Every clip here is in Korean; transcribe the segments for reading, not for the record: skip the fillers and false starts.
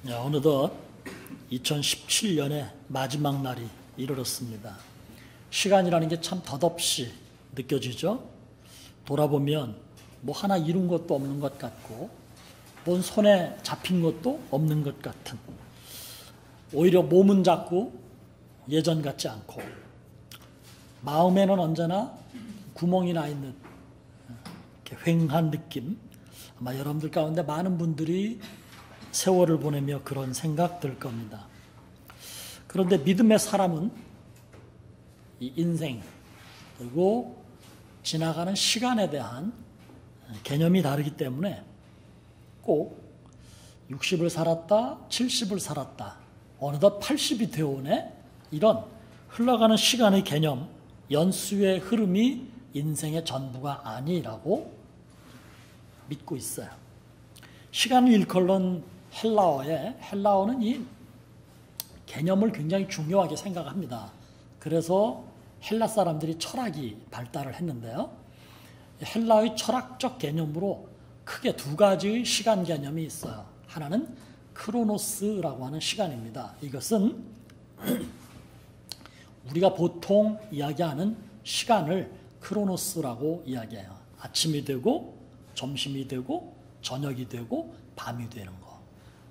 어느덧 2017년의 마지막 날이 이르렀습니다. 시간이라는 게 참 덧없이 느껴지죠? 돌아보면 뭐 하나 이룬 것도 없는 것 같고 뭔 손에 잡힌 것도 없는 것 같은, 오히려 몸은 작고 예전 같지 않고 마음에는 언제나 구멍이 나 있는 이렇게 휑한 느낌. 아마 여러분들 가운데 많은 분들이 세월을 보내며 그런 생각 들 겁니다. 그런데 믿음의 사람은 이 인생 그리고 지나가는 시간에 대한 개념이 다르기 때문에 꼭 60을 살았다, 70을 살았다, 어느덧 80이 되어오네, 이런 흘러가는 시간의 개념, 연수의 흐름이 인생의 전부가 아니라고 믿고 있어요. 시간을 일컬는 헬라어는 이 개념을 굉장히 중요하게 생각합니다. 그래서 헬라 사람들이 철학이 발달을 했는데요. 헬라의 철학적 개념으로 크게 두 가지의 시간 개념이 있어요. 하나는 크로노스라고 하는 시간입니다. 이것은 우리가 보통 이야기하는 시간을 크로노스라고 이야기해요. 아침이 되고 점심이 되고 저녁이 되고 밤이 되는 거.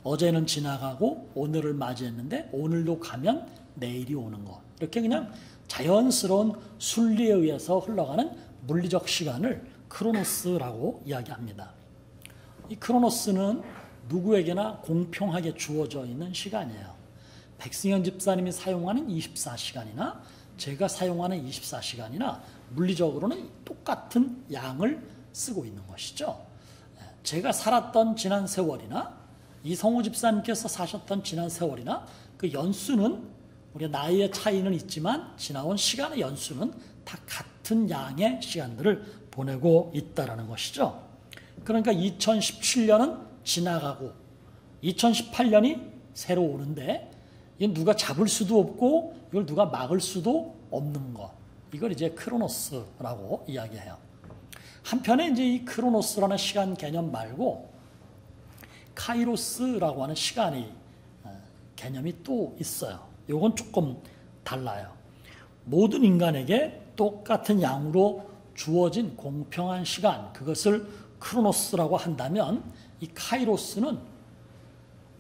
어제는 지나가고 오늘을 맞이했는데 오늘도 가면 내일이 오는 거. 이렇게 그냥 자연스러운 순리에 의해서 흘러가는 물리적 시간을 크로노스라고 이야기합니다. 이 크로노스는 누구에게나 공평하게 주어져 있는 시간이에요. 백승현 집사님이 사용하는 24시간이나 제가 사용하는 24시간이나 물리적으로는 똑같은 양을 쓰고 있는 것이죠. 제가 살았던 지난 세월이나 이성호 집사님께서 사셨던 지난 세월이나 그 연수는, 우리 나이의 차이는 있지만 지나온 시간의 연수는 다 같은 양의 시간들을 보내고 있다는 것이죠. 그러니까 2017년은 지나가고 2018년이 새로 오는데 이건 누가 잡을 수도 없고 이걸 누가 막을 수도 없는 것. 이걸 이제 크로노스라고 이야기해요. 한편에 이제 이 크로노스라는 시간 개념 말고 카이로스라고 하는 시간의 개념이 또 있어요. 이건 조금 달라요. 모든 인간에게 똑같은 양으로 주어진 공평한 시간, 그것을 크로노스라고 한다면 이 카이로스는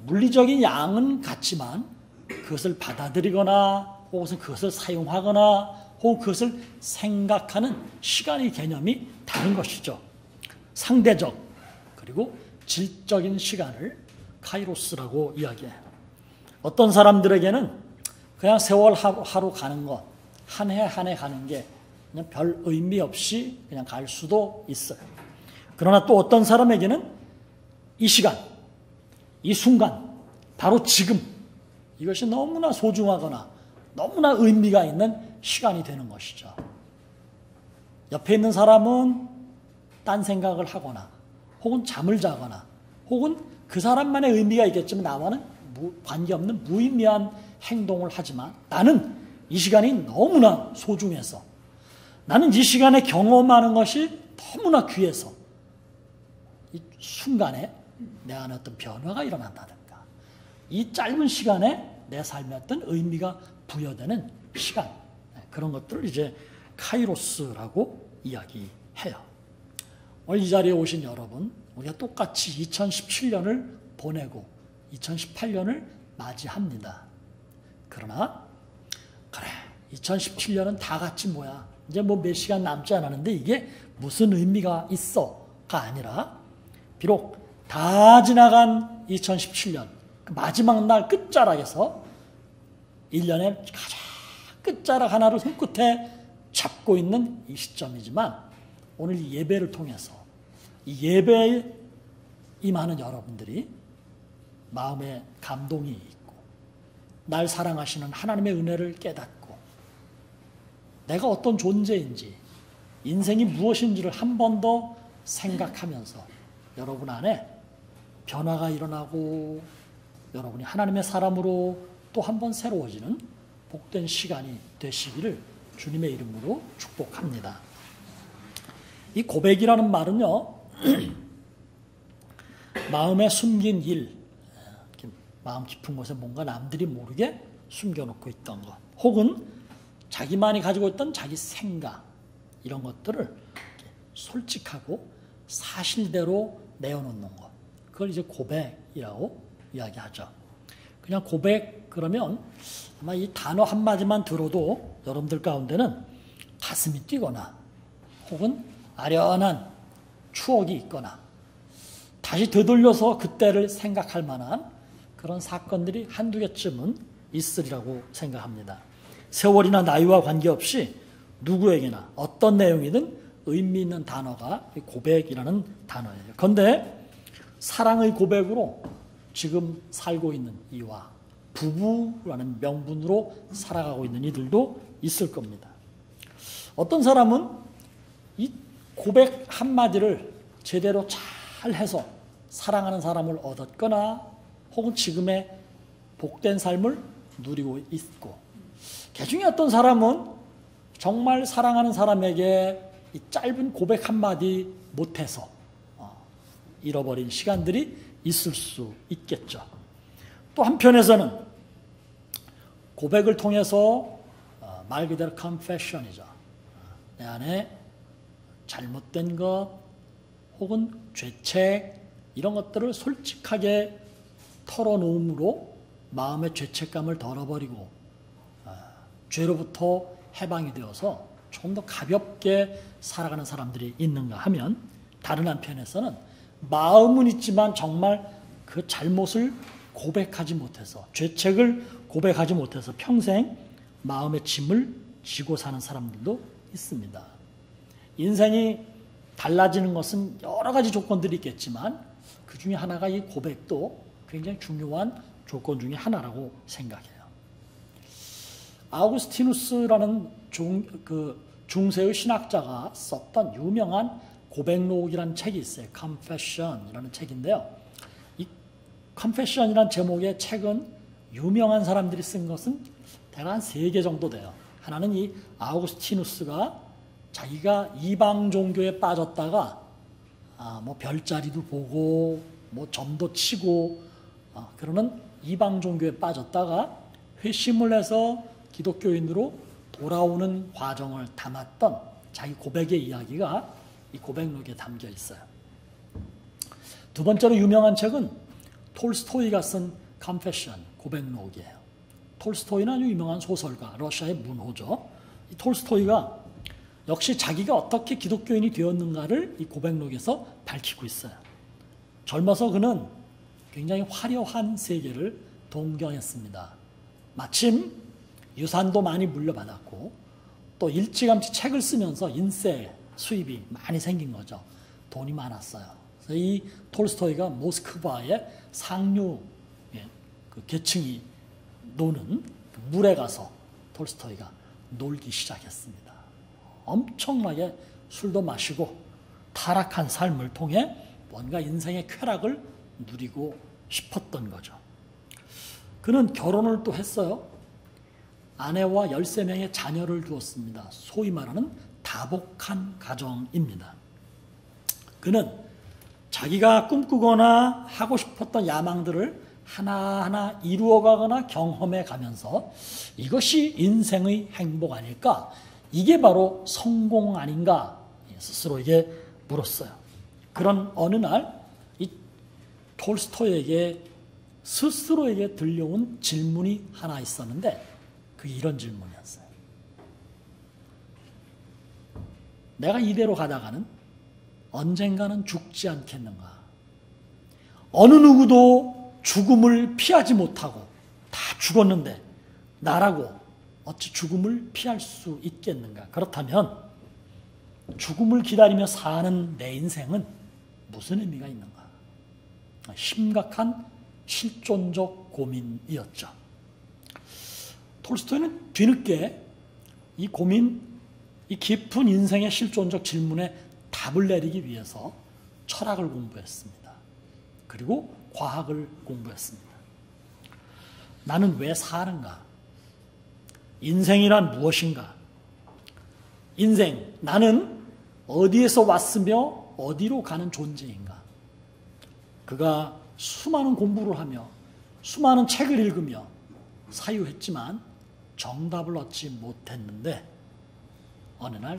물리적인 양은 같지만 그것을 받아들이거나 혹은 그것을 사용하거나 혹은 그것을 생각하는 시간의 개념이 다른 것이죠. 상대적 그리고 질적인 시간을 카이로스라고 이야기해요. 어떤 사람들에게는 그냥 세월 하루 가는 것, 한 해 한 해 가는 게 그냥 별 의미 없이 그냥 갈 수도 있어요. 그러나 또 어떤 사람에게는 이 시간, 이 순간, 바로 지금, 이것이 너무나 소중하거나 너무나 의미가 있는 시간이 되는 것이죠. 옆에 있는 사람은 딴 생각을 하거나 혹은 잠을 자거나 혹은 그 사람만의 의미가 있겠지만 나와는 관계없는 무의미한 행동을 하지만 나는 이 시간이 너무나 소중해서, 나는 이 시간에 경험하는 것이 너무나 귀해서 이 순간에 내 안에 어떤 변화가 일어난다든가 이 짧은 시간에 내 삶에 어떤 의미가 부여되는 시간, 그런 것들을 이제 카이로스라고 이야기해요. 오늘 이 자리에 오신 여러분, 우리가 똑같이 2017년을 보내고 2018년을 맞이합니다. 그러나 그래, 2017년은 다 같이 뭐야, 이제 뭐 몇 시간 남지 않았는데 이게 무슨 의미가 있어가 아니라, 비록 다 지나간 2017년 그 마지막 날 끝자락에서 1년의 가장 끝자락 하나를 손끝에 잡고 있는 이 시점이지만, 오늘 이 예배를 통해서 이 예배에 임하는 여러분들이 마음에 감동이 있고 날 사랑하시는 하나님의 은혜를 깨닫고 내가 어떤 존재인지, 인생이 무엇인지를 한 번 더 생각하면서 여러분 안에 변화가 일어나고 여러분이 하나님의 사람으로 또 한 번 새로워지는 복된 시간이 되시기를 주님의 이름으로 축복합니다. 이 고백이라는 말은요, 마음에 숨긴 일, 마음 깊은 곳에 뭔가 남들이 모르게 숨겨놓고 있던 것, 혹은 자기만이 가지고 있던 자기 생각, 이런 것들을 솔직하고 사실대로 내어놓는 것, 그걸 이제 고백이라고 이야기하죠. 그냥 고백 그러면 아마 이 단어 한마디만 들어도 여러분들 가운데는 가슴이 뛰거나 혹은 아련한 추억이 있거나 다시 되돌려서 그때를 생각할 만한 그런 사건들이 한두 개쯤은 있으리라고 생각합니다. 세월이나 나이와 관계없이 누구에게나 어떤 내용이든 의미 있는 단어가 고백이라는 단어예요. 그런데 사랑의 고백으로 지금 살고 있는 이와 부부라는 명분으로 살아가고 있는 이들도 있을 겁니다. 어떤 사람은 이 고백 한마디를 제대로 잘 해서 사랑하는 사람을 얻었거나 혹은 지금의 복된 삶을 누리고 있고, 개중에 어떤 사람은 정말 사랑하는 사람에게 이 짧은 고백 한마디 못해서 잃어버린 시간들이 있을 수 있겠죠. 또 한편에서는 고백을 통해서 말 그대로 confession이죠. 내 안에 잘못된 것 혹은 죄책 이런 것들을 솔직하게 털어놓음으로 마음의 죄책감을 덜어버리고 죄로부터 해방이 되어서 좀 더 가볍게 살아가는 사람들이 있는가 하면, 다른 한편에서는 마음은 있지만 정말 그 잘못을 고백하지 못해서, 죄책을 고백하지 못해서 평생 마음의 짐을 지고 사는 사람들도 있습니다. 인생이 달라지는 것은 여러 가지 조건들이 있겠지만 그 중에 하나가 이 고백도 굉장히 중요한 조건 중에 하나라고 생각해요. 아우구스티누스라는 중세의 신학자가 썼던 유명한 고백록이라는 책이 있어요. Confession이라는 책인데요. 이 Confession이라는 제목의 책은 유명한 사람들이 쓴 것은 대략 한 3개 정도 돼요. 하나는 이 아우구스티누스가 자기가 이방 종교에 빠졌다가 뭐 별자리도 보고 뭐 점도 치고 그러는 이방 종교에 빠졌다가 회심을 해서 기독교인으로 돌아오는 과정을 담았던 자기 고백의 이야기가 이 고백록에 담겨 있어요. 두 번째로 유명한 책은 톨스토이가 쓴 Confession, 고백록이에요. 톨스토이는 아주 유명한 소설가, 러시아의 문호죠. 이 톨스토이가 역시 자기가 어떻게 기독교인이 되었는가를 이 고백록에서 밝히고 있어요. 젊어서 그는 굉장히 화려한 세계를 동경했습니다. 마침 유산도 많이 물려받았고 또 일찌감치 책을 쓰면서 인세 수입이 많이 생긴 거죠. 돈이 많았어요. 그래서 이 톨스토이가 모스크바의 상류 그 계층이 노는 그 물에 가서 톨스토이가 놀기 시작했습니다. 엄청나게 술도 마시고 타락한 삶을 통해 뭔가 인생의 쾌락을 누리고 싶었던 거죠. 그는 결혼을 또 했어요. 아내와 13명의 자녀를 두었습니다. 소위 말하는 다복한 가정입니다. 그는 자기가 꿈꾸거나 하고 싶었던 야망들을 하나하나 이루어가거나 경험해 가면서 이것이 인생의 행복 아닐까? 이게 바로 성공 아닌가? 스스로에게 물었어요. 그런 어느 날 이 톨스토이에게 스스로에게 들려온 질문이 하나 있었는데 그게 이런 질문이었어요. 내가 이대로 가다가는 언젠가는 죽지 않겠는가? 어느 누구도 죽음을 피하지 못하고 다 죽었는데 나라고 어찌 죽음을 피할 수 있겠는가? 그렇다면 죽음을 기다리며 사는 내 인생은 무슨 의미가 있는가? 심각한 실존적 고민이었죠. 톨스토이는 뒤늦게 이 고민, 이 깊은 인생의 실존적 질문에 답을 내리기 위해서 철학을 공부했습니다. 그리고 과학을 공부했습니다. 나는 왜 사는가? 인생이란 무엇인가? 인생, 나는 어디에서 왔으며 어디로 가는 존재인가? 그가 수많은 공부를 하며 수많은 책을 읽으며 사유했지만 정답을 얻지 못했는데 어느 날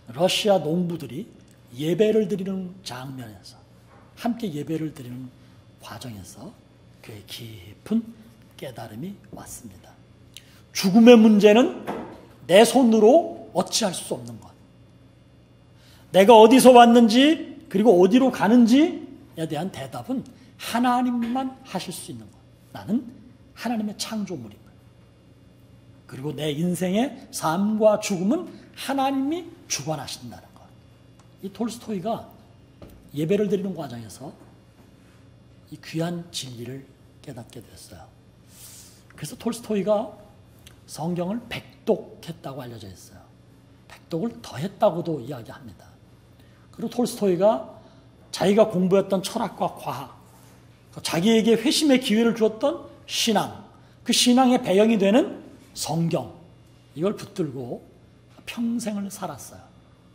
러시아 농부들이 예배를 드리는 장면에서 함께 예배를 드리는 과정에서 그의 깊은 깨달음이 왔습니다. 죽음의 문제는 내 손으로 어찌할 수 없는 것. 내가 어디서 왔는지 그리고 어디로 가는지에 대한 대답은 하나님만 하실 수 있는 것. 나는 하나님의 창조물이다. 그리고 내 인생의 삶과 죽음은 하나님이 주관하신다는 것. 이 톨스토이가 예배를 드리는 과정에서 이 귀한 진리를 깨닫게 됐어요. 그래서 톨스토이가 성경을 백독했다고 알려져 있어요. 백독을 더했다고도 이야기합니다. 그리고 톨스토이가 자기가 공부했던 철학과 과학, 자기에게 회심의 기회를 주었던 신앙, 그 신앙의 배경이 되는 성경, 이걸 붙들고 평생을 살았어요.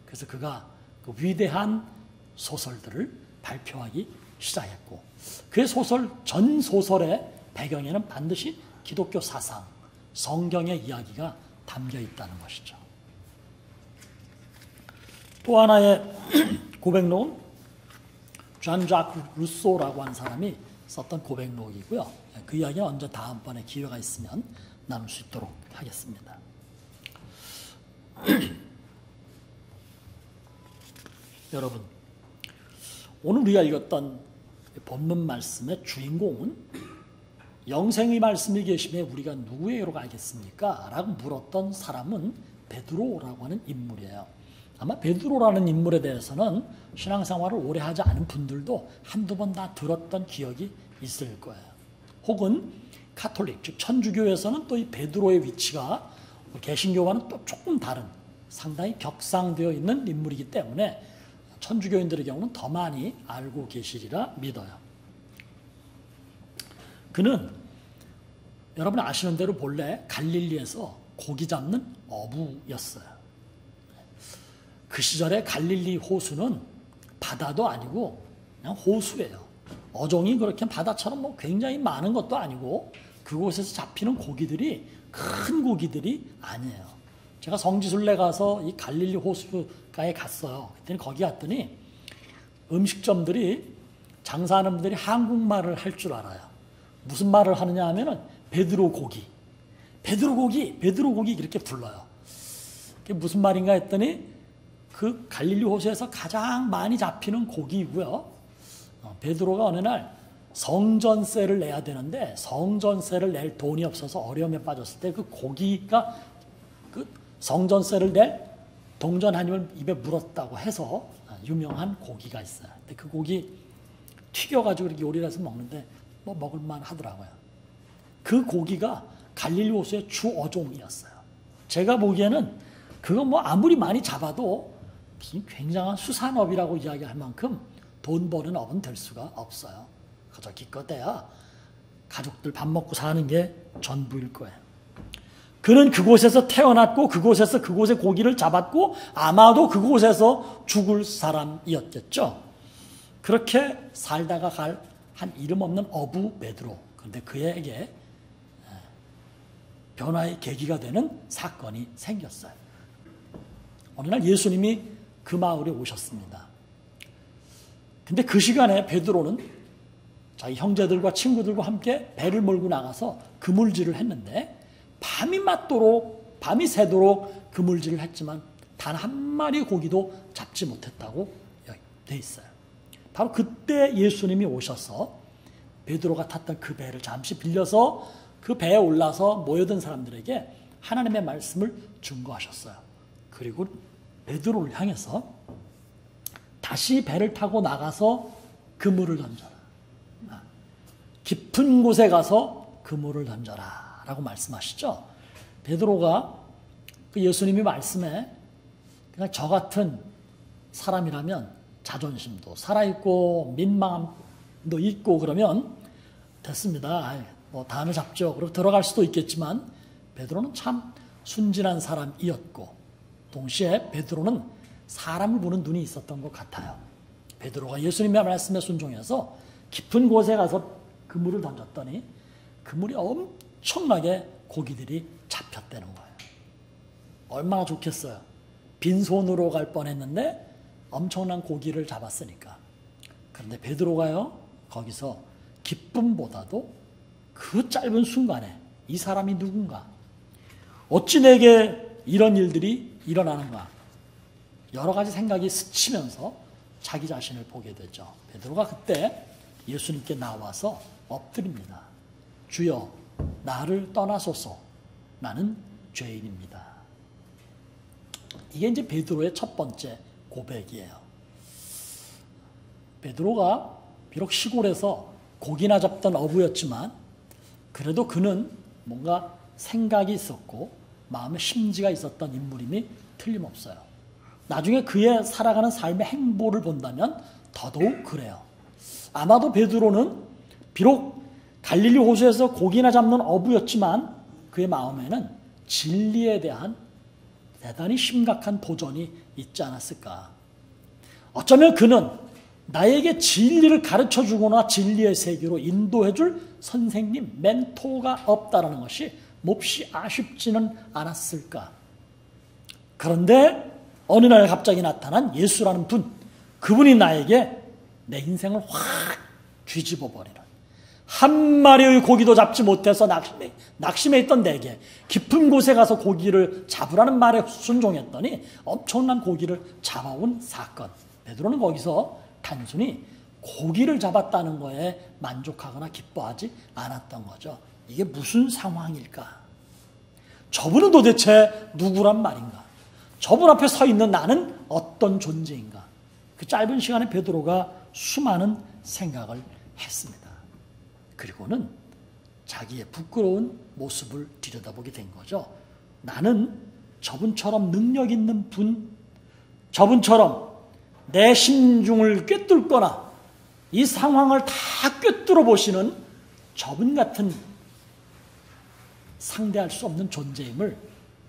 그래서 그가 그 위대한 소설들을 발표하기 시작했고, 그의 소설, 전 소설의 배경에는 반드시 기독교 사상, 성경의 이야기가 담겨 있다는 것이죠. 또 하나의 고백록은 잔 자크 루소라고 하는 사람이 썼던 고백록이고요. 그 이야기는 언제 다음번에 기회가 있으면 나눌 수 있도록 하겠습니다. 여러분, 오늘 우리가 읽었던 본문 말씀의 주인공은 영생의 말씀이 계심에 우리가 누구예요로 알겠습니까? 라고 물었던 사람은 베드로라고 하는 인물이에요. 아마 베드로라는 인물에 대해서는 신앙생활을 오래 하지 않은 분들도 한두 번 다 들었던 기억이 있을 거예요. 혹은 카톨릭, 즉 천주교에서는 또 이 베드로의 위치가 개신교와는 또 조금 다른 상당히 격상되어 있는 인물이기 때문에 천주교인들의 경우는 더 많이 알고 계시리라 믿어요. 그는 여러분 아시는 대로 본래 갈릴리에서 고기 잡는 어부였어요. 그 시절에 갈릴리 호수는 바다도 아니고 그냥 호수예요. 어종이 그렇게 바다처럼 뭐 굉장히 많은 것도 아니고 그곳에서 잡히는 고기들이 큰 고기들이 아니에요. 제가 성지순례 가서 이 갈릴리 호수가에 갔어요. 그때 거기 갔더니 음식점들이 장사하는 분들이 한국말을 할 줄 알아요. 무슨 말을 하느냐 하면은 베드로 고기, 베드로 고기, 베드로 고기 이렇게 불러요. 그게 무슨 말인가 했더니 그 갈릴리 호수에서 가장 많이 잡히는 고기이고요. 베드로가 어느 날 성전세를 내야 되는데 성전세를 낼 돈이 없어서 어려움에 빠졌을 때 그 고기가 그 성전세를 낼 동전 한 입을 입에 물었다고 해서 유명한 고기가 있어요. 근데 그 고기 튀겨가지고 이렇게 요리를 해서 먹는데 뭐 먹을만 하더라고요. 그 고기가 갈릴리 호수의 주 어종이었어요. 제가 보기에는 그거 뭐 아무리 많이 잡아도 굉장한 수산업이라고 이야기할 만큼 돈 버는 업은 될 수가 없어요. 그저 기껏해야 가족들 밥 먹고 사는 게 전부일 거예요. 그는 그곳에서 태어났고 그곳에서 그곳의 고기를 잡았고 아마도 그곳에서 죽을 사람이었겠죠. 그렇게 살다가 갈 한 이름 없는 어부 베드로. 그런데 그에게 변화의 계기가 되는 사건이 생겼어요. 어느 날 예수님이 그 마을에 오셨습니다. 근데 그 시간에 베드로는 자기 형제들과 친구들과 함께 배를 몰고 나가서 그물질을 했는데 밤이 새도록 그물질을 했지만 단 한 마리 고기도 잡지 못했다고 돼 있어요. 바로 그때 예수님이 오셔서 베드로가 탔던 그 배를 잠시 빌려서 그 배에 올라서 모여든 사람들에게 하나님의 말씀을 증거하셨어요. 그리고 베드로를 향해서 다시 배를 타고 나가서 그물을 던져라. 깊은 곳에 가서 그물을 던져라 라고 말씀하시죠. 베드로가 그 예수님이 말씀에 그냥 저 같은 사람이라면 자존심도 살아있고 민망함도 있고 그러면 됐습니다. 뭐 다음에 잡죠. 그리고 들어갈 수도 있겠지만 베드로는 참 순진한 사람이었고 동시에 베드로는 사람을 보는 눈이 있었던 것 같아요. 베드로가 예수님의 말씀에 순종해서 깊은 곳에 가서 그물을 던졌더니 그물이 엄청나게 고기들이 잡혔다는 거예요. 얼마나 좋겠어요. 빈손으로 갈 뻔했는데 엄청난 고기를 잡았으니까. 그런데 베드로가요, 거기서 기쁨보다도 그 짧은 순간에 이 사람이 누군가, 어찌 내게 이런 일들이 일어나는가, 여러 가지 생각이 스치면서 자기 자신을 보게 되죠. 베드로가 그때 예수님께 나와서 엎드립니다. 주여, 나를 떠나소서. 나는 죄인입니다. 이게 이제 베드로의 첫 번째 고백이에요. 베드로가 비록 시골에서 고기나 잡던 어부였지만 그래도 그는 뭔가 생각이 있었고 마음의 심지가 있었던 인물임이 틀림없어요. 나중에 그의 살아가는 삶의 행보를 본다면 더더욱 그래요. 아마도 베드로는 비록 갈릴리 호수에서 고기나 잡는 어부였지만 그의 마음에는 진리에 대한 대단히 심각한 도전이 있지 않았을까. 어쩌면 그는 나에게 진리를 가르쳐주거나 진리의 세계로 인도해줄 선생님, 멘토가 없다라는 것이 몹시 아쉽지는 않았을까. 그런데 어느 날 갑자기 나타난 예수라는 분, 그분이 나에게 내 인생을 확 뒤집어 버리는, 한 마리의 고기도 잡지 못해서 낙심해 있던 내게 깊은 곳에 가서 고기를 잡으라는 말에 순종했더니 엄청난 고기를 잡아온 사건. 베드로는 거기서 단순히 고기를 잡았다는 거에 만족하거나 기뻐하지 않았던 거죠. 이게 무슨 상황일까? 저분은 도대체 누구란 말인가? 저분 앞에 서 있는 나는 어떤 존재인가? 그 짧은 시간에 베드로가 수많은 생각을 했습니다. 그리고는 자기의 부끄러운 모습을 들여다보게 된 거죠. 나는 저분처럼 능력 있는 분, 저분처럼 내 심중을 꿰뚫거나 이 상황을 다 꿰뚫어 보시는 저분 같은 상대할 수 없는 존재임을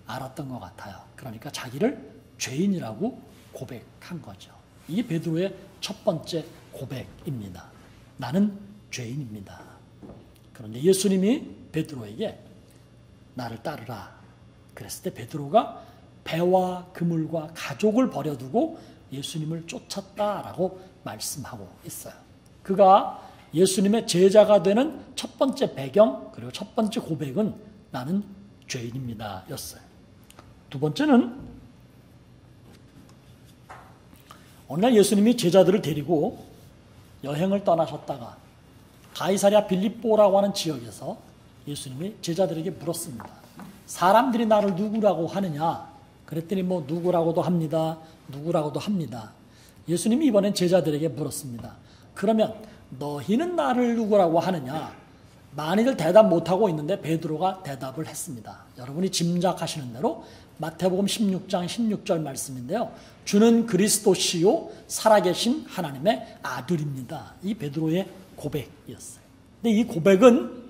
알았던 것 같아요. 그러니까 자기를 죄인이라고 고백한 거죠. 이게 베드로의 첫 번째 고백입니다. 나는 죄인입니다. 그런데 예수님이 베드로에게 나를 따르라 그랬을 때 베드로가 배와 그물과 가족을 버려두고 예수님을 쫓았다라고 말씀하고 있어요. 그가 예수님의 제자가 되는 첫 번째 배경, 그리고 첫 번째 고백은 나는 죄인입니다 였어요. 두 번째는 어느 날 예수님이 제자들을 데리고 여행을 떠나셨다가 가이사랴 빌립보라고 하는 지역에서 예수님이 제자들에게 물었습니다. 사람들이 나를 누구라고 하느냐? 그랬더니 뭐 누구라고도 합니다. 누구라고도 합니다. 예수님이 이번엔 제자들에게 물었습니다. 그러면 너희는 나를 누구라고 하느냐? 많이들 대답 못하고 있는데 베드로가 대답을 했습니다. 여러분이 짐작하시는 대로 마태복음 16장 16절 말씀인데요. 주는 그리스도시요 살아계신 하나님의 아들입니다. 이 베드로의 고백이었어요. 근데 이 고백은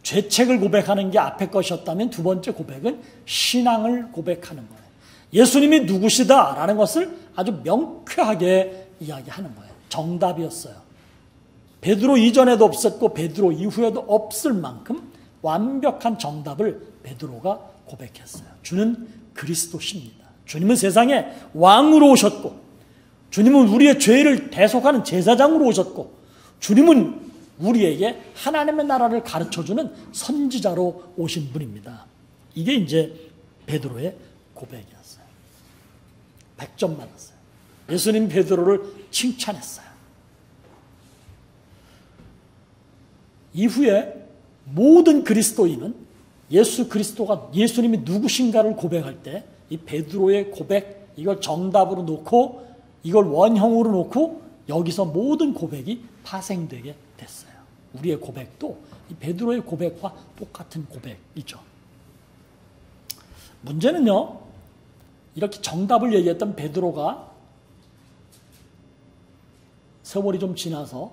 죄책을 고백하는 게 앞에 것이었다면 두 번째 고백은 신앙을 고백하는 거예요. 예수님이 누구시다라는 것을 아주 명쾌하게 이야기하는 거예요. 정답이었어요. 베드로 이전에도 없었고 베드로 이후에도 없을 만큼 완벽한 정답을 베드로가 고백했어요. 주는 그리스도십니다. 주님은 세상에 왕으로 오셨고 주님은 우리의 죄를 대속하는 제사장으로 오셨고 주님은 우리에게 하나님의 나라를 가르쳐주는 선지자로 오신 분입니다. 이게 이제 베드로의 고백이었어요. 100점 받았어요. 예수님 베드로를 칭찬했어요. 이후에 모든 그리스도인은 예수 그리스도가 예수님이 누구신가를 고백할 때 이 베드로의 고백, 이걸 정답으로 놓고 이걸 원형으로 놓고 여기서 모든 고백이 파생되게 됐어요. 우리의 고백도 이 베드로의 고백과 똑같은 고백이죠. 문제는요, 이렇게 정답을 얘기했던 베드로가 세월이 좀 지나서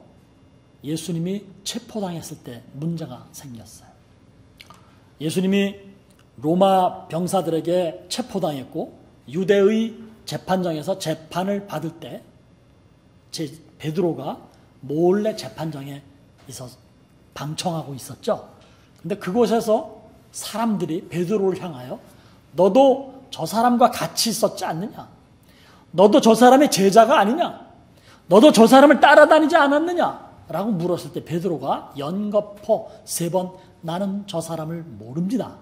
예수님이 체포당했을 때 문제가 생겼어요. 예수님이 로마 병사들에게 체포당했고 유대의 재판장에서 재판을 받을 때 베드로가 몰래 재판장에 있어서 방청하고 있었죠. 근데 그곳에서 사람들이 베드로를 향하여 너도 저 사람과 같이 있었지 않느냐? 너도 저 사람의 제자가 아니냐? 너도 저 사람을 따라다니지 않았느냐? 라고 물었을 때 베드로가 연거푸 3번 나는 저 사람을 모릅니다.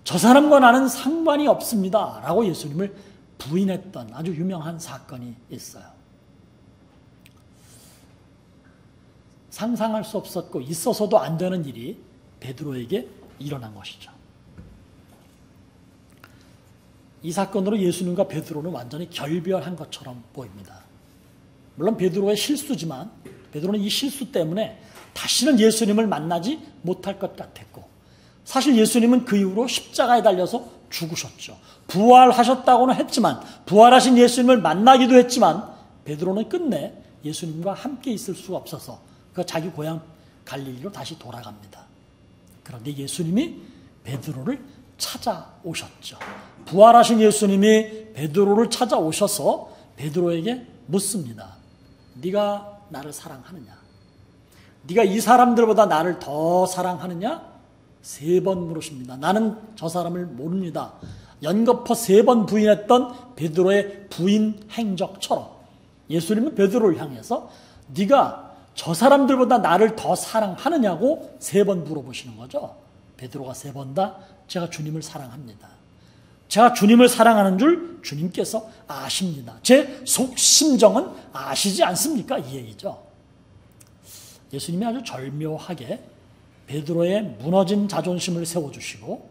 저 사람과 나는 상관이 없습니다. 라고 예수님을 부인했던 아주 유명한 사건이 있어요. 상상할 수 없었고 있어서도 안 되는 일이 베드로에게 일어난 것이죠. 이 사건으로 예수님과 베드로는 완전히 결별한 것처럼 보입니다. 물론 베드로의 실수지만 베드로는 이 실수 때문에 다시는 예수님을 만나지 못할 것 같았고, 사실 예수님은 그 이후로 십자가에 달려서 죽으셨죠. 부활하셨다고는 했지만, 부활하신 예수님을 만나기도 했지만 베드로는 끝내 예수님과 함께 있을 수가 없어서 그 자기 고향 갈릴리로 다시 돌아갑니다. 그런데 예수님이 베드로를 찾아오셨죠. 부활하신 예수님이 베드로를 찾아오셔서 베드로에게 묻습니다. 네가 나를 사랑하느냐? 네가 이 사람들보다 나를 더 사랑하느냐? 3번 물으십니다. 나는 저 사람을 모릅니다. 연거푸 3번 부인했던 베드로의 부인 행적처럼 예수님은 베드로를 향해서 네가 저 사람들보다 나를 더 사랑하느냐고 3번 물어보시는 거죠. 베드로가 3번 다 제가 주님을 사랑합니다. 제가 주님을 사랑하는 줄 주님께서 아십니다. 제 속심정은 아시지 않습니까? 이 얘기죠. 예수님이 아주 절묘하게 베드로의 무너진 자존심을 세워주시고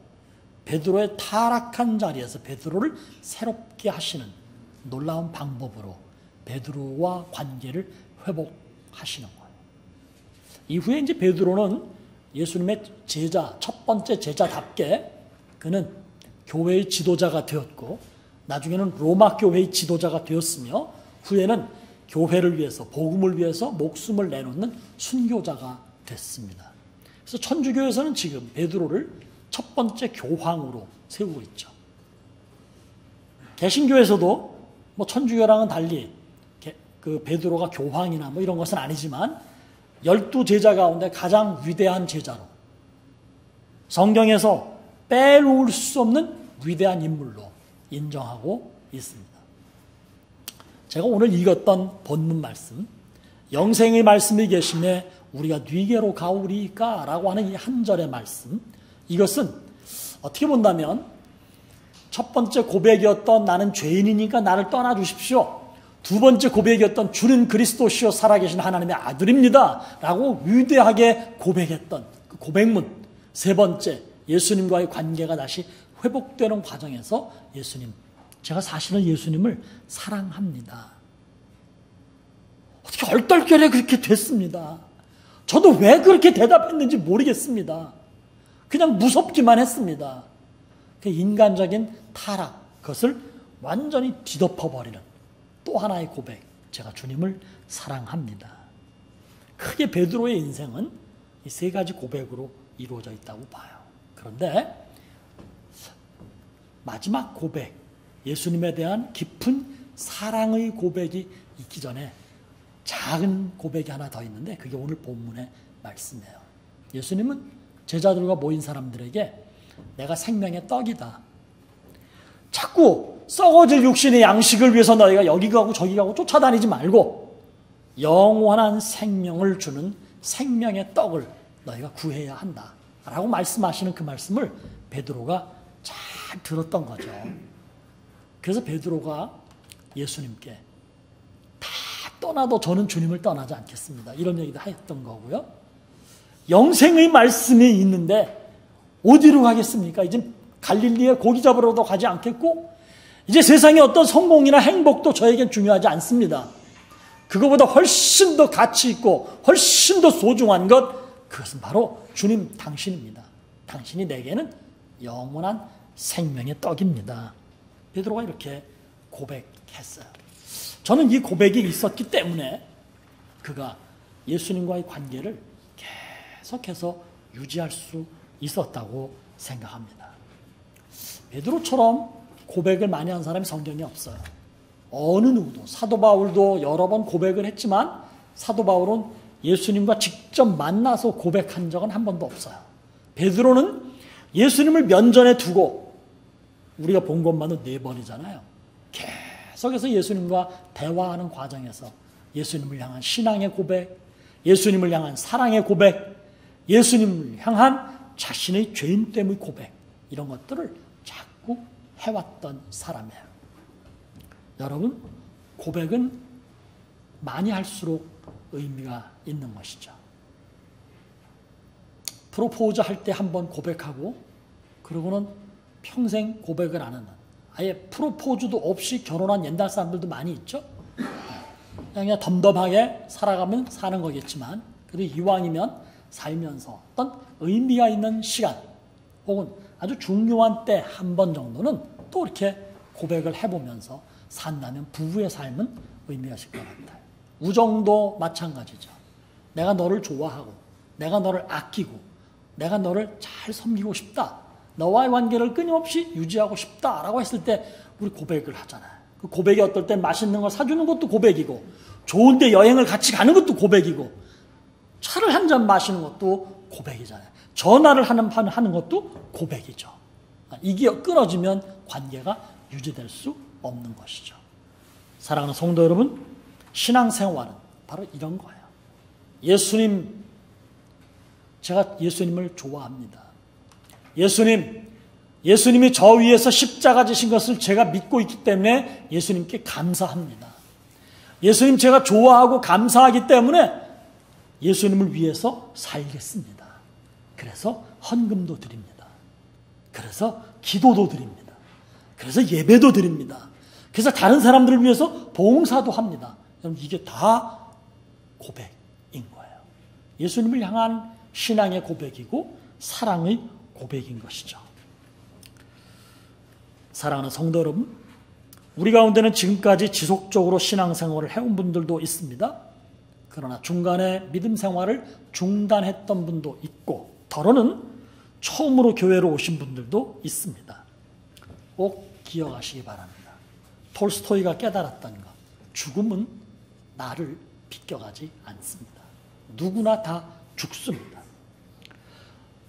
베드로의 타락한 자리에서 베드로를 새롭게 하시는 놀라운 방법으로 베드로와 관계를 회복하시는 거예요. 이후에 이제 베드로는 예수님의 제자, 첫 번째 제자답게 그는 교회의 지도자가 되었고 나중에는 로마 교회의 지도자가 되었으며 후에는 교회를 위해서 복음을 위해서 목숨을 내놓는 순교자가 됐습니다. 그래서 천주교에서는 지금 베드로를 첫 번째 교황으로 세우고 있죠. 개신교에서도 뭐 천주교랑은 달리 그 베드로가 교황이나 뭐 이런 것은 아니지만 12제자 가운데 가장 위대한 제자로 성경에서 빼놓을 수 없는 위대한 인물로 인정하고 있습니다. 제가 오늘 읽었던 본문 말씀, 영생의 말씀이 계심에 우리가 뉘게로 가오리까? 라고 하는 이 한 절의 말씀, 이것은 어떻게 본다면 첫 번째 고백이었던 나는 죄인이니까 나를 떠나주십시오. 두 번째 고백이었던 주는 그리스도시요 살아계신 하나님의 아들입니다. 라고 위대하게 고백했던 그 고백문, 세 번째 예수님과의 관계가 다시 회복되는 과정에서 예수님, 제가 사실은 예수님을 사랑합니다. 어떻게 얼떨결에 그렇게 됐습니다. 저도 왜 그렇게 대답했는지 모르겠습니다. 그냥 무섭기만 했습니다. 그 인간적인 타락, 그것을 완전히 뒤덮어버리는 또 하나의 고백, 제가 주님을 사랑합니다. 크게 베드로의 인생은 이 세 가지 고백으로 이루어져 있다고 봐요. 그런데 마지막 고백, 예수님에 대한 깊은 사랑의 고백이 있기 전에 작은 고백이 하나 더 있는데 그게 오늘 본문의 말씀이에요. 예수님은 제자들과 모인 사람들에게 내가 생명의 떡이다. 자꾸 썩어질 육신의 양식을 위해서 너희가 여기 가고 저기 가고 쫓아다니지 말고 영원한 생명을 주는 생명의 떡을 너희가 구해야 한다. 라고 말씀하시는 그 말씀을 베드로가 잘 들었던 거죠. 그래서 베드로가 예수님께 다 떠나도 저는 주님을 떠나지 않겠습니다. 이런 얘기도 했던 거고요. 영생의 말씀이 있는데 어디로 가겠습니까? 이제 갈릴리에 고기 잡으러도 가지 않겠고 이제 세상의 어떤 성공이나 행복도 저에겐 중요하지 않습니다. 그거보다 훨씬 더 가치 있고 훨씬 더 소중한 것, 그것은 바로 주님 당신입니다. 당신이 내게는 영원한 생명의 떡입니다. 베드로가 이렇게 고백했어요. 저는 이 고백이 있었기 때문에 그가 예수님과의 관계를 계속해서 유지할 수 있었다고 생각합니다. 베드로처럼 고백을 많이 한 사람이 성경에 없어요. 어느 누구도, 사도 바울도 여러 번 고백을 했지만 사도 바울은 예수님과 직접 만나서 고백한 적은 한 번도 없어요. 베드로는 예수님을 면전에 두고 우리가 본 것만은 4번이잖아요. 계속해서 예수님과 대화하는 과정에서 예수님을 향한 신앙의 고백, 예수님을 향한 사랑의 고백, 예수님을 향한 자신의 죄인됨의 고백, 이런 것들을 자꾸 해왔던 사람이에요. 여러분, 고백은 많이 할수록 의미가 있는 것이죠. 프로포즈 할 때 한 번 고백하고 그러고는 평생 고백을 안 하는, 아예 프로포즈도 없이 결혼한 옛날 사람들도 많이 있죠. 그냥 덤덤하게 살아가면 사는 거겠지만, 그리고 이왕이면 살면서 어떤 의미가 있는 시간 혹은 아주 중요한 때 한 번 정도는 또 이렇게 고백을 해보면서 산다면 부부의 삶은 의미가 있을 것 같아요. 우정도 마찬가지죠. 내가 너를 좋아하고 내가 너를 아끼고 내가 너를 잘 섬기고 싶다, 너와의 관계를 끊임없이 유지하고 싶다라고 했을 때 우리 고백을 하잖아요. 그 고백이 어떨 땐 맛있는 걸 사주는 것도 고백이고, 좋은데 여행을 같이 가는 것도 고백이고, 차를 한 잔 마시는 것도 고백이잖아요. 전화를 하는 것도 고백이죠. 이게 끊어지면 관계가 유지될 수 없는 것이죠. 사랑하는 성도 여러분, 신앙생활은 바로 이런 거예요. 제가 예수님을 좋아합니다. 예수님이 저 위에서 십자가 지신 것을 제가 믿고 있기 때문에 예수님께 감사합니다. 예수님 제가 좋아하고 감사하기 때문에 예수님을 위해서 살겠습니다. 그래서 헌금도 드립니다. 그래서 기도도 드립니다. 그래서 예배도 드립니다. 그래서 다른 사람들을 위해서 봉사도 합니다. 여러분, 이게 다 고백인 거예요. 예수님을 향한 신앙의 고백이고 사랑의 고백인 것이죠. 사랑하는 성도 여러분, 우리 가운데는 지금까지 지속적으로 신앙생활을 해온 분들도 있습니다. 그러나 중간에 믿음 생활을 중단했던 분도 있고, 더러는 처음으로 교회로 오신 분들도 있습니다. 꼭 기억하시기 바랍니다. 톨스토이가 깨달았던 것, 죽음은 나를 비껴가지 않습니다. 누구나 다 죽습니다.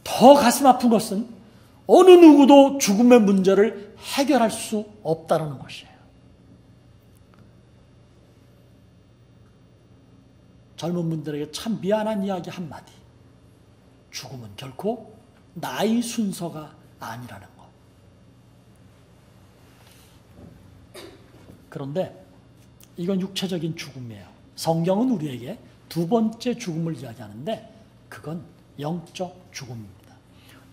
더 가슴 아픈 것은 어느 누구도 죽음의 문제를 해결할 수 없다는 것이에요. 젊은 분들에게 참 미안한 이야기 한마디. 죽음은 결코 나의 순서가 아니라는 것. 그런데 이건 육체적인 죽음이에요. 성경은 우리에게 두 번째 죽음을 이야기하는데 그건 영적 죽음입니다.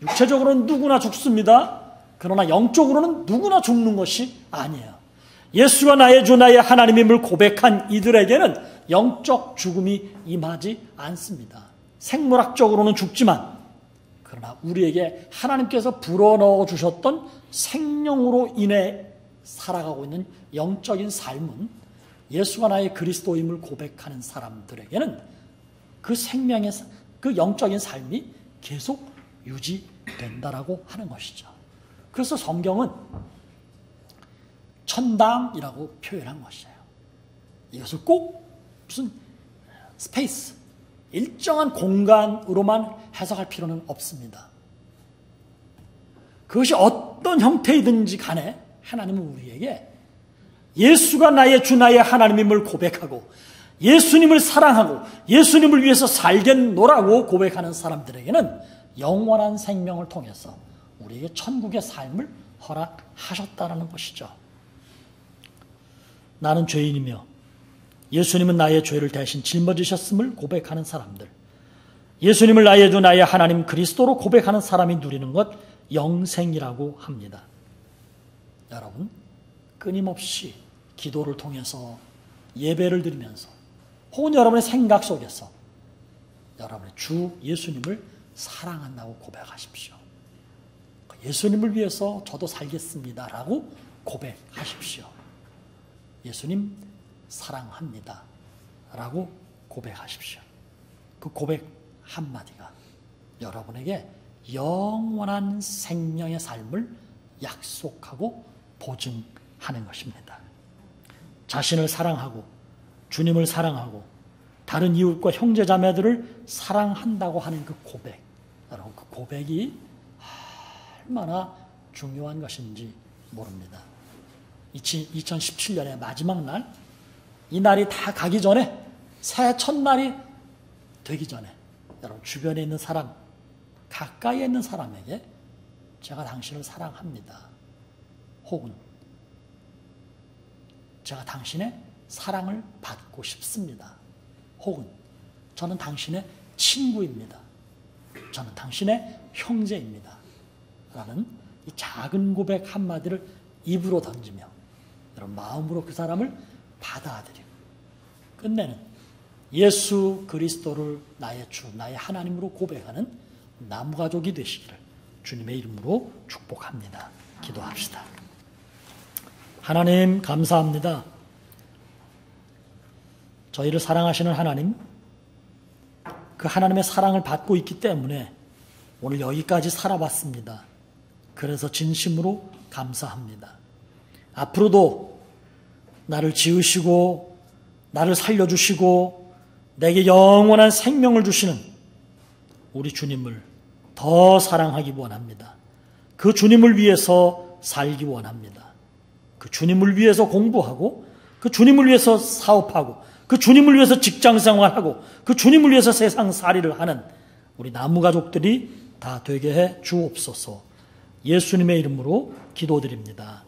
육체적으로는 누구나 죽습니다. 그러나 영적으로는 누구나 죽는 것이 아니에요. 예수가 나의 주 나의 하나님임을 고백한 이들에게는 영적 죽음이 임하지 않습니다. 생물학적으로는 죽지만, 그러나 우리에게 하나님께서 불어넣어 주셨던 생명으로 인해 살아가고 있는 영적인 삶은 예수가 나의 그리스도임을 고백하는 사람들에게는 그 생명의, 그 영적인 삶이 계속 유지된다라고 하는 것이죠. 그래서 성경은 천당이라고 표현한 것이에요. 이것을 꼭 무슨 스페이스, 일정한 공간으로만 해석할 필요는 없습니다. 그것이 어떤 형태이든지 간에 하나님은 우리에게 예수가 나의 주 나의 하나님임을 고백하고 예수님을 사랑하고 예수님을 위해서 살겠노라고 고백하는 사람들에게는 영원한 생명을 통해서 우리에게 천국의 삶을 허락하셨다는 것이죠. 나는 죄인이며 예수님은 나의 죄를 대신 짊어지셨음을 고백하는 사람들, 예수님을 나의 주 나의 하나님 그리스도로 고백하는 사람이 누리는 것 영생이라고 합니다. 여러분, 끊임없이 기도를 통해서 예배를 드리면서 혹은 여러분의 생각 속에서 여러분의 주 예수님을 사랑한다고 고백하십시오. 예수님을 위해서 저도 살겠습니다라고 고백하십시오. 예수님 사랑합니다 라고 고백하십시오. 그 고백 한마디가 여러분에게 영원한 생명의 삶을 약속하고 보증하는 것입니다. 자신을 사랑하고 주님을 사랑하고 다른 이웃과 형제 자매들을 사랑한다고 하는 그 고백, 여러분 그 고백이 얼마나 중요한 것인지 모릅니다. 2017년의 마지막 날, 이 날이 다 가기 전에, 새해 첫날이 되기 전에 여러분 주변에 있는 사람, 가까이에 있는 사람에게 제가 당신을 사랑합니다. 혹은 제가 당신의 사랑을 받고 싶습니다. 혹은 저는 당신의 친구입니다. 저는 당신의 형제입니다. 라는 이 작은 고백 한마디를 입으로 던지며 여러분 마음으로 그 사람을 받아들이고 끝내는 예수 그리스도를 나의 주, 나의 하나님으로 고백하는 나무가족이 되시기를 주님의 이름으로 축복합니다. 기도합시다. 하나님 감사합니다. 저희를 사랑하시는 하나님, 그 하나님의 사랑을 받고 있기 때문에 오늘 여기까지 살아봤습니다. 그래서 진심으로 감사합니다. 앞으로도 나를 지으시고 나를 살려주시고 내게 영원한 생명을 주시는 우리 주님을 더 사랑하기 원합니다. 그 주님을 위해서 살기 원합니다. 그 주님을 위해서 공부하고 그 주님을 위해서 사업하고 그 주님을 위해서 직장생활하고 그 주님을 위해서 세상살이를 하는 우리 나무가족들이 다 되게 해 주옵소서. 예수님의 이름으로 기도드립니다.